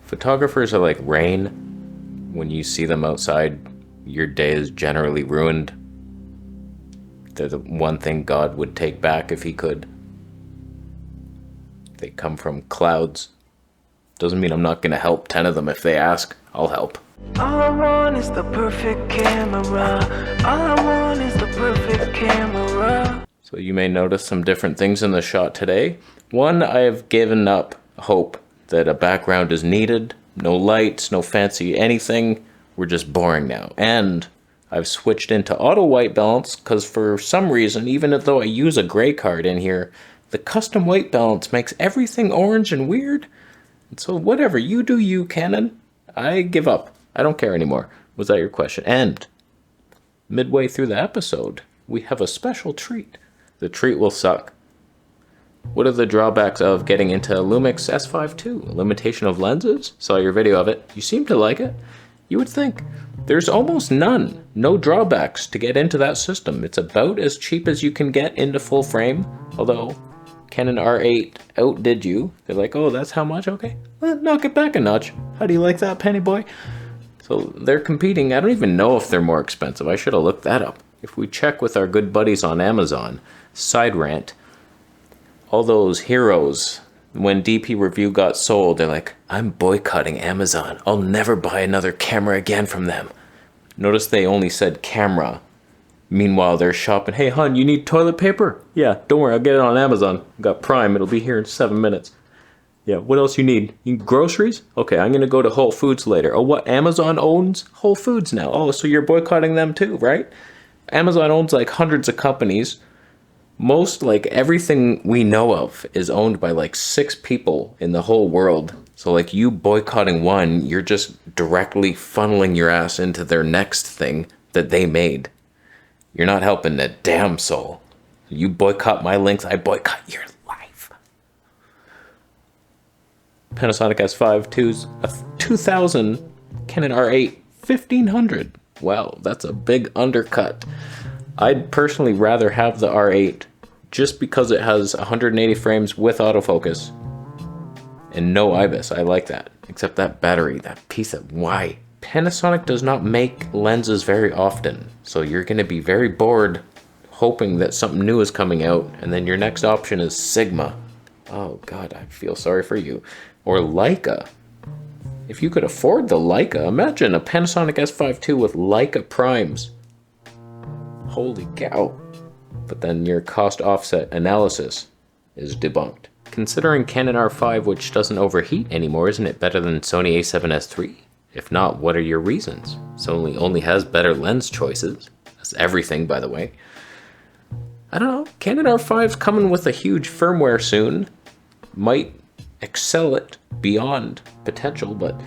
Photographers are like rain. When you see them outside, your day is generally ruined. They're the one thing God would take back if he could. They come from clouds. Doesn't mean I'm not gonna help 10 of them if they ask. I'll help. All I want is the perfect camera. All I want is the perfect camera. So you may notice some different things in the shot today. One, I have given up hope that a background is needed. No lights, no fancy anything. We're just boring now. And I've switched into auto white balance because for some reason, even though I use a gray card in here, the custom white balance makes everything orange and weird. And so whatever, you do you, Canon. I give up. I don't care anymore. Was that your question? And midway through the episode, we have a special treat. The treat will suck. What are the drawbacks of getting into Lumix S5 II? Limitation of lenses? Saw your video of it. You seem to like it. You would think. There's almost none. No drawbacks to get into that system. It's about as cheap as you can get into full frame. Although, Canon R8 outdid you. They're like, oh, that's how much? Okay. Well, knock it back a notch. How do you like that, penny boy? So they're competing. I don't even know if they're more expensive. I should have looked that up. If we check with our good buddies on Amazon, side rant, all those heroes, when DP Review got sold, they're like, I'm boycotting Amazon. I'll never buy another camera again from them. Notice they only said camera. Meanwhile, they're shopping. Hey, hon, you need toilet paper? Yeah, don't worry, I'll get it on Amazon. Got Prime, it'll be here in 7 minutes. Yeah, what else you need? You need groceries? Okay, I'm gonna go to Whole Foods later. Oh, what? Amazon owns Whole Foods now. Oh, so you're boycotting them too, right? Amazon owns like hundreds of companies. Most, like everything we know of is owned by like 6 people in the whole world. So like you boycotting one, you're just directly funneling your ass into their next thing that they made. You're not helping a damn soul. You boycott my links, I boycott your life. Panasonic S5 II's a 2000, Canon R8 1500. Wow, that's a big undercut. I'd personally rather have the R8 just because it has 180 frames with autofocus and no IBIS. I like that. Except that battery, that piece of why. Panasonic does not make lenses very often, so you're going to be very bored hoping that something new is coming out, and then your next option is Sigma. Oh god, I feel sorry for you. Or Leica. If you could afford the Leica, imagine a Panasonic S5 II with Leica primes. Holy cow. But then your cost offset analysis is debunked. Considering Canon R5, which doesn't overheat anymore, isn't it better than Sony a7S III? If not, what are your reasons? Sony only has better lens choices. That's everything, by the way. I don't know. Canon R5's coming with a huge firmware soon. Might excel it beyond potential, but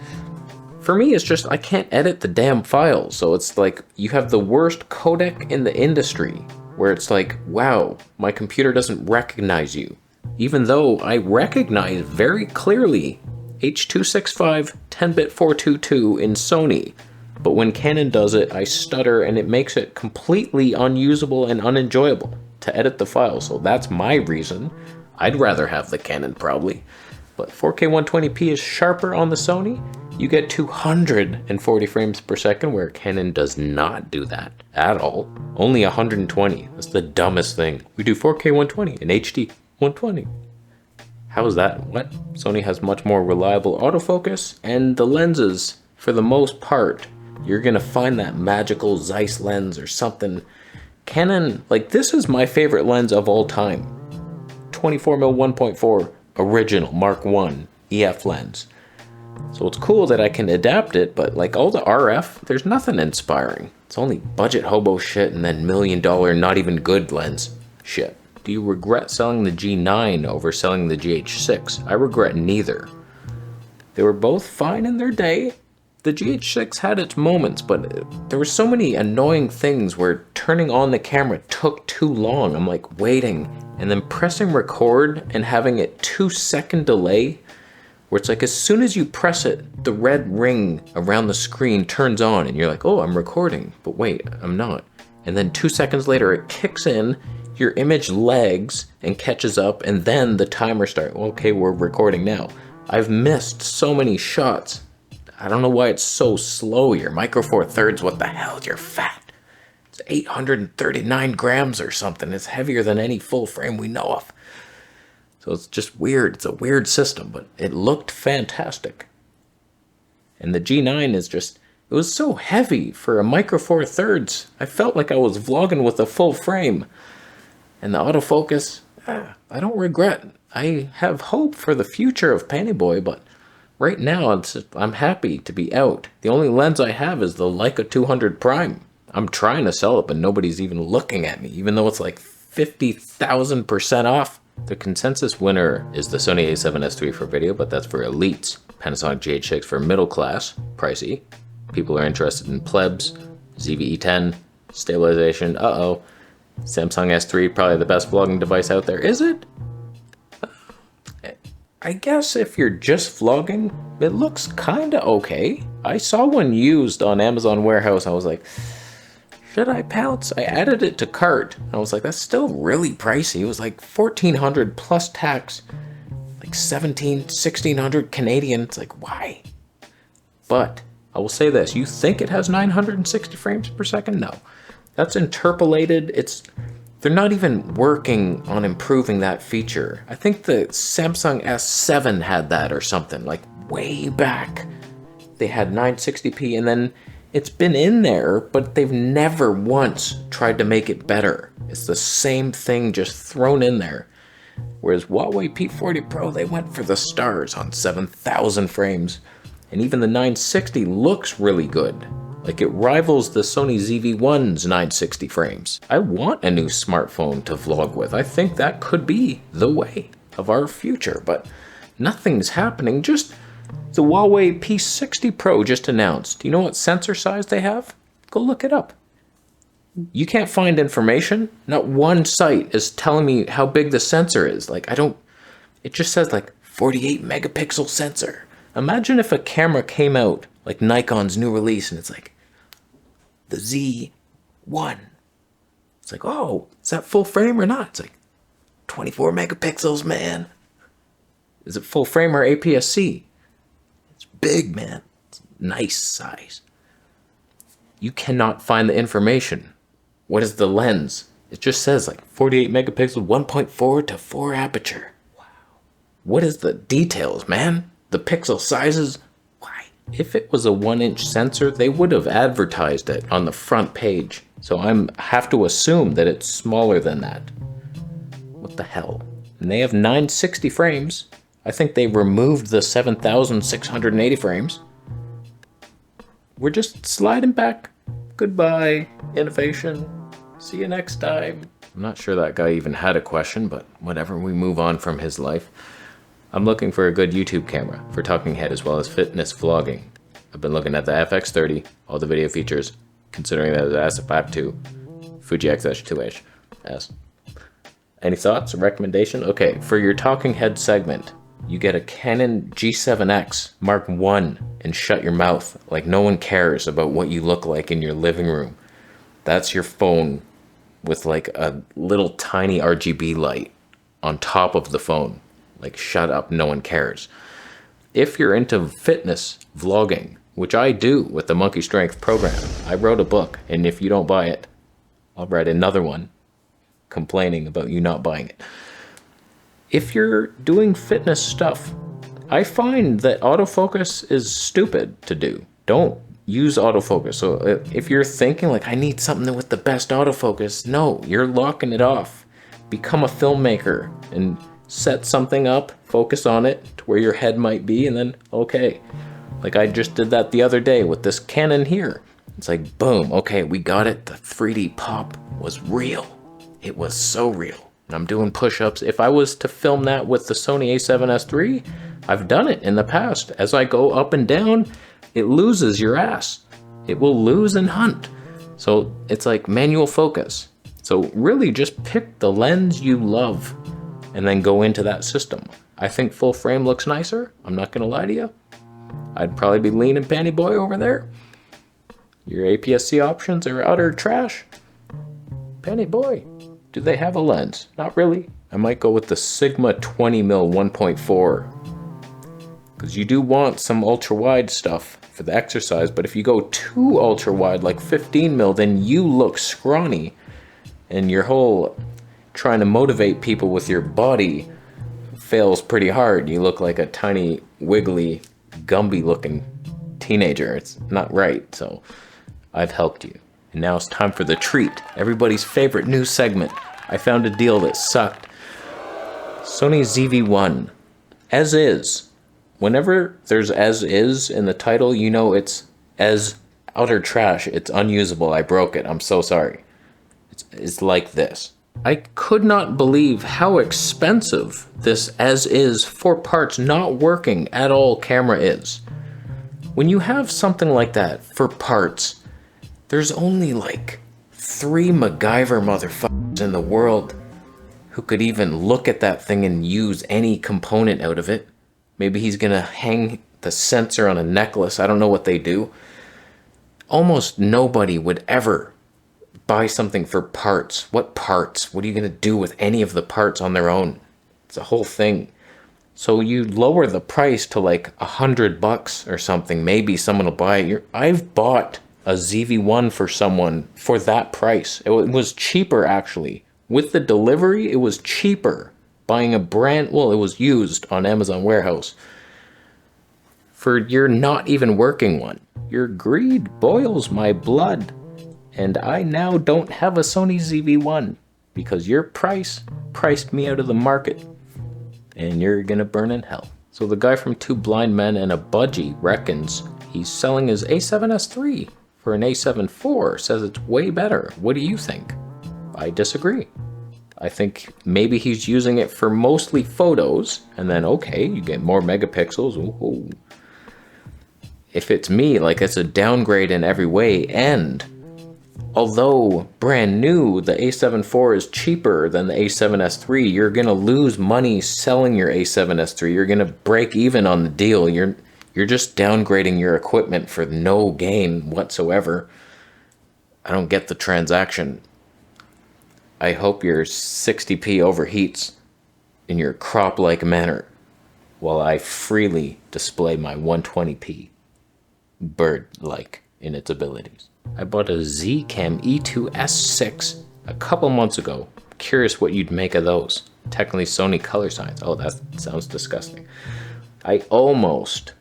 for me, it's just I can't edit the damn files. So it's like you have the worst codec in the industry where it's like, wow, my computer doesn't recognize you. Even though I recognize very clearly H.265 10-bit 422 in Sony. But when Canon does it, I stutter and it makes it completely unusable and unenjoyable to edit the file. So that's my reason. I'd rather have the Canon probably. But 4K 120p is sharper on the Sony. You get 240 frames per second, where Canon does not do that at all. Only 120. That's the dumbest thing. We do 4K 120 and HD 120. How is that? What? Sony has much more reliable autofocus, and the lenses, for the most part, you're gonna find that magical Zeiss lens or something. Canon, like this is my favorite lens of all time. 24mm 1.4 original Mark I EF lens. So it's cool that I can adapt it, but like all the RF, there's nothing inspiring. It's only budget hobo shit and then $1 million not even good lens shit. Do you regret selling the G9 over selling the GH6? I regret neither. They were both fine in their day. The GH6 had its moments, but there were so many annoying things where turning on the camera took too long. I'm like waiting and then pressing record and having it 2-second delay where it's like as soon as you press it, the red ring around the screen turns on and you're like, oh, I'm recording, but wait, I'm not. And then 2 seconds later it kicks in, your image lags and catches up, and then the timer starts. Okay, we're recording now. I've missed so many shots. I don't know why it's so slow here. Micro Four Thirds, what the hell? You're fat. It's 839 grams or something. It's heavier than any full frame we know of. So it's just weird. It's a weird system, but it looked fantastic. And the G9 is just, it was so heavy for a Micro Four Thirds. I felt like I was vlogging with a full frame. And the autofocus, I don't regret. I have hope for the future of Panasonic, but right now, I'm happy to be out. The only lens I have is the Leica 200 Prime. I'm trying to sell it, but nobody's even looking at me, even though it's like 50,000% off. The consensus winner is the Sony a7S III for video, but that's for elites. Panasonic GH6 for middle class, pricey. People are interested in plebs, ZV-E10, stabilization, Samsung S3, probably the best vlogging device out there. Is it? I guess if you're just vlogging, it looks kinda okay. I saw one used on Amazon Warehouse. I was like, should I pounce? I added it to cart. I was like, that's still really pricey. It was like $1,400 plus tax, like $1,600 Canadian. It's like, why? But I will say this, you think it has 960 frames per second? No. That's interpolated. They're not even working on improving that feature. I think the Samsung S7 had that or something, like way back. They had 960p, and then it's been in there, but they've never once tried to make it better. It's the same thing just thrown in there. Whereas Huawei P40 Pro, they went for the stars on 7,000 frames. And even the 960 looks really good. Like, it rivals the Sony ZV-1's 960 frames. I want a new smartphone to vlog with. I think that could be the way of our future, but nothing's happening. Just the Huawei P60 Pro just announced. Do you know what sensor size they have? Go look it up. You can't find information. Not one site is telling me how big the sensor is. Like, it just says like 48 megapixel sensor. Imagine if a camera came out like Nikon's new release and it's like the Z1. It's like, oh, is that full frame or not? It's like 24 megapixels, man. Is it full frame or APS-C? It's big, man. It's nice size. You cannot find the information. What is the lens? It just says like 48 megapixels, 1.4 to 4 aperture. Wow. What is the details, man? The pixel sizes? Why? If it was a 1-inch sensor, they would have advertised it on the front page. So I have to assume that it's smaller than that. What the hell? And they have 960 frames. I think they removed the 7,680 frames. We're just sliding back. Goodbye, innovation. See you next time. I'm not sure that guy even had a question, but whatever, we move on from his life. I'm looking for a good YouTube camera for talking head as well as fitness vlogging. I've been looking at the FX30, all the video features, considering that it's ASF 2, Fuji X-2H S. Any thoughts or recommendation? Okay, for your talking head segment, you get a Canon G7X Mark I and shut your mouth like no one cares about what you look like in your living room. That's your phone with like a little tiny RGB light on top of the phone. Like, shut up, no one cares. If you're into fitness vlogging, which I do with the Monkey Strength program, I wrote a book, and if you don't buy it, I'll write another one complaining about you not buying it. If you're doing fitness stuff, I find that autofocus is stupid to do. Don't use autofocus. So if you're thinking like, I need something with the best autofocus, no, you're locking it off. Become a filmmaker and set something up, focus on it to where your head might be, and then, okay. Like I just did that the other day with this Canon here. It's like, boom, okay, we got it. The 3D pop was real. It was so real. And I'm doing push-ups. If I was to film that with the Sony a7S III, I've done it in the past. As I go up and down, it loses your ass. It will lose and hunt. So it's like manual focus. So really just pick the lens you love and then go into that system. I think full frame looks nicer. I'm not gonna lie to you. I'd probably be leaning Panty Boy over there. Your APS-C options are utter trash. Panty Boy, do they have a lens? Not really. I might go with the Sigma 20mm 1.4. because you do want some ultra wide stuff for the exercise, but if you go too ultra wide, like 15 mil, then you look scrawny, and your whole trying to motivate people with your body fails pretty hard. You look like a tiny, wiggly, Gumby looking teenager. It's not right, so I've helped you. And now it's time for the treat, everybody's favorite new segment. I found a deal that sucked. Sony ZV-1, as is. Whenever there's as is in the title, you know it's as utter trash. It's unusable. I broke it. I'm so sorry. It's like this. I could not believe how expensive this as is for parts not working at all camera is. When you have something like that for parts, there's only like 3 MacGyver motherfuckers in the world who could even look at that thing and use any component out of it. Maybe he's gonna hang the sensor on a necklace. I don't know what they do. Almost nobody would ever buy something for parts. What parts? What are you gonna do with any of the parts on their own? It's a whole thing. So you lower the price to like $100 or something. Maybe someone will buy it. I've bought a ZV-1 for someone for that price. It was cheaper actually. With the delivery, it was cheaper buying a brand, well, it was used on Amazon Warehouse, for your not even working one. Your greed boils my blood, and I now don't have a Sony ZV-1 because your price priced me out of the market, and you're gonna burn in hell. So the guy from Two Blind Men and a Budgie reckons he's selling his A7S III for an A7 IV, says it's way better. What do you think? I disagree. I think maybe he's using it for mostly photos, and then okay, you get more megapixels. Ooh. If it's me, like, it's a downgrade in every way, and although brand new, the A7 IV is cheaper than the A7S III, you're gonna lose money selling your A7S III. You're gonna break even on the deal. You're just downgrading your equipment for no gain whatsoever. I don't get the transaction. I hope your 60p overheats in your crop-like manner while I freely display my 120p bird-like in its abilities. I bought a Zcam E2S6 a couple months ago. Curious what you'd make of those. Technically Sony color science. Oh, that sounds disgusting. I almost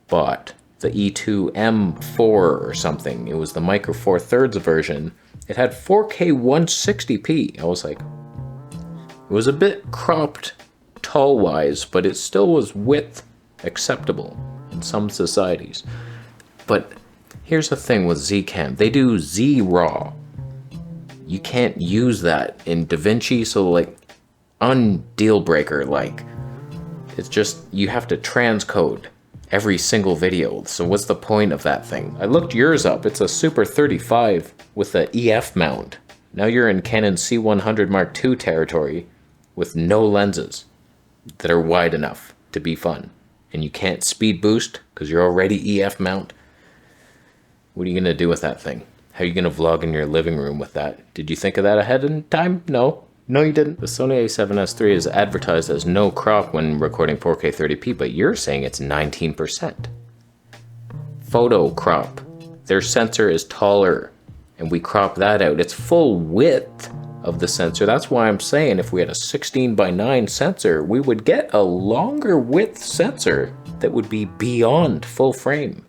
bought the E2 M4 or something. It was the Micro Four Thirds version. It had 4K 160p. I was like, it was a bit cropped tall-wise, but it still was width acceptable in some societies. But here's the thing with Zcam. They do Z-RAW. You can't use that in DaVinci, so like, undeal breaker, like, it's just, you have to transcode every single video. So what's the point of that thing? I looked yours up. It's a Super 35 with the EF mount. Now you're in Canon C100 Mark II territory with no lenses that are wide enough to be fun. And you can't speed boost because you're already EF mount. What are you gonna do with that thing? How are you gonna vlog in your living room with that? Did you think of that ahead in time? No. No, you didn't. The Sony a7S III is advertised as no crop when recording 4K 30p, but you're saying it's 19%. Photo crop. Their sensor is taller, and we crop that out. It's full width of the sensor. That's why I'm saying if we had a 16:9 sensor, we would get a longer width sensor that would be beyond full frame,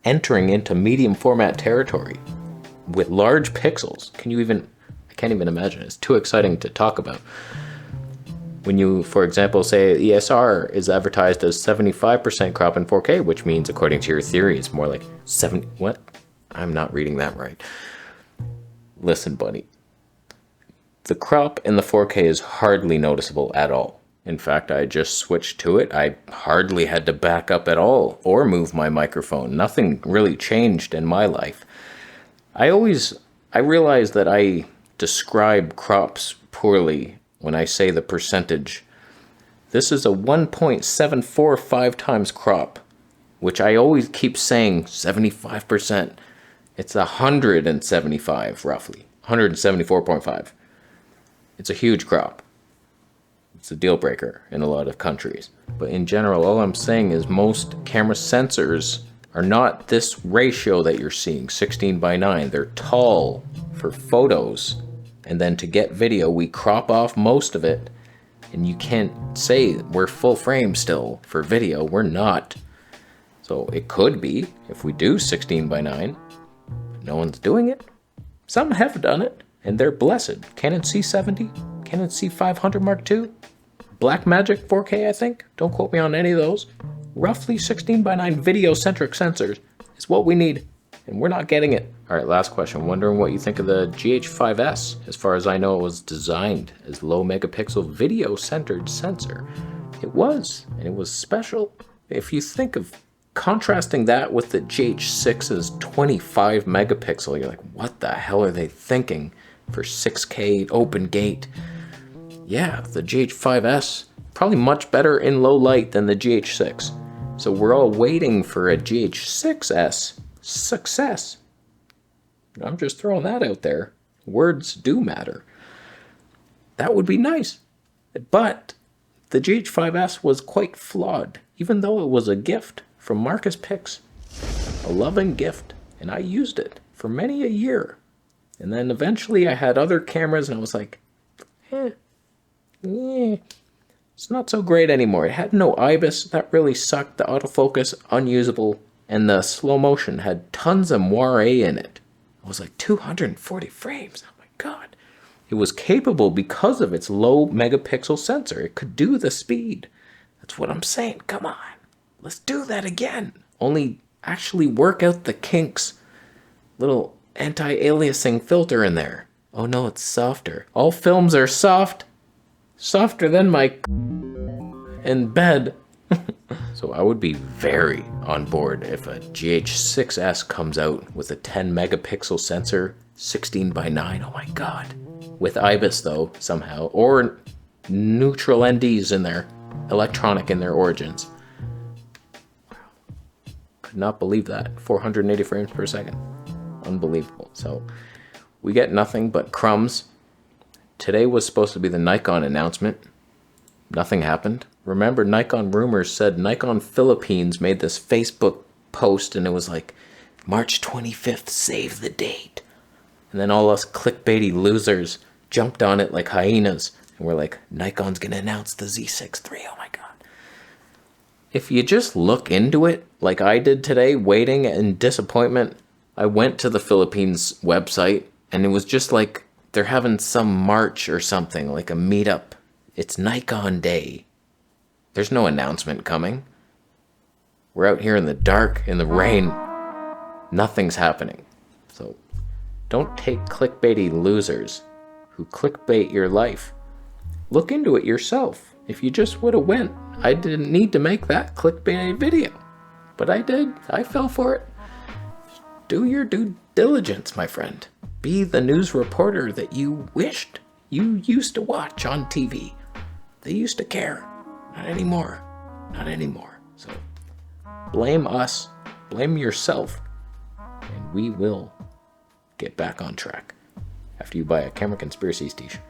entering into medium format territory with large pixels. I can't even imagine. It's too exciting to talk about. When you, for example, say ESR is advertised as 75% crop in 4K, which means, according to your theory, it's more like 70, what? I'm not reading that right. Listen, buddy. The crop in the 4K is hardly noticeable at all. In fact, I just switched to it. I hardly had to back up at all or move my microphone. Nothing really changed in my life. I realize that I describe crops poorly when I say the percentage. This is a 1.745 times crop, which I always keep saying 75%. It's 175 roughly, 174.5. It's a huge crop. It's a deal breaker in a lot of countries. But in general, all I'm saying is most camera sensors are not this ratio that you're seeing, 16:9. They're tall for photos. And then to get video, we crop off most of it. And you can't say we're full frame still for video. We're not. So it could be if we do 16:9. No one's doing it. Some have done it, and they're blessed. Canon C70, Canon C500 Mark II, Blackmagic 4K, I think. Don't quote me on any of those. Roughly 16:9 video-centric sensors is what we need, and we're not getting it. All right, last question. Wondering what you think of the GH5s. As far as I know, it was designed as low megapixel video-centered sensor. It was, and it was special. If you think of contrasting that with the GH6's 25 megapixel, you're like, what the hell are they thinking for 6K open gate? Yeah, the GH5s, probably much better in low light than the GH6. So we're all waiting for a GH6s success. I'm just throwing that out there. Words do matter. That would be nice. But the GH5s was quite flawed, even though it was a gift from Marcus Pix. A loving gift. And I used it for many a year. And then eventually I had other cameras and I was like, it's not so great anymore. It had no IBIS. That really sucked. The autofocus, unusable. And the slow motion had tons of moire in it. It was like 240 frames. Oh my God. It was capable because of its low megapixel sensor. It could do the speed. That's what I'm saying. Come on. Let's do that again. Only actually work out the kinks. Little anti-aliasing filter in there. Oh no, it's softer. All films are soft. Softer than my in bed. So I would be very on board if a GH6s comes out with a 10 megapixel sensor, 16:9. Oh my God. With IBIS though, somehow. Or neutral NDs in there. Electronic in their origins. Wow. Could not believe that. 480 frames per second. Unbelievable. So we get nothing but crumbs. Today was supposed to be the Nikon announcement. Nothing happened. Remember, Nikon rumors said Nikon Philippines made this Facebook post and it was like, March 25th, save the date. And then all us clickbaity losers jumped on it like hyenas. And we're like, Nikon's going to announce the Z6 III. Oh my God. If you just look into it, like I did today, waiting in disappointment, I went to the Philippines website and it was just like they're having some march or something, like a meetup. It's Nikon Day. There's no announcement coming. We're out here in the dark, in the rain. Nothing's happening. So don't take clickbaity losers who clickbait your life. Look into it yourself. If you just would have went, I didn't need to make that clickbait video. But I did. I fell for it. Do your due diligence, my friend. Be the news reporter that you wished you used to watch on TV. They used to care. Not anymore. Not anymore. So blame us. Blame yourself. And we will get back on track after you buy a Camera Conspiracies t-shirt.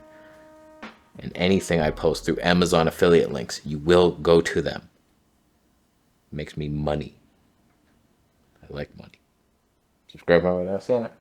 And anything I post through Amazon affiliate links, you will go to them. It makes me money. I like money. Subscribe my way to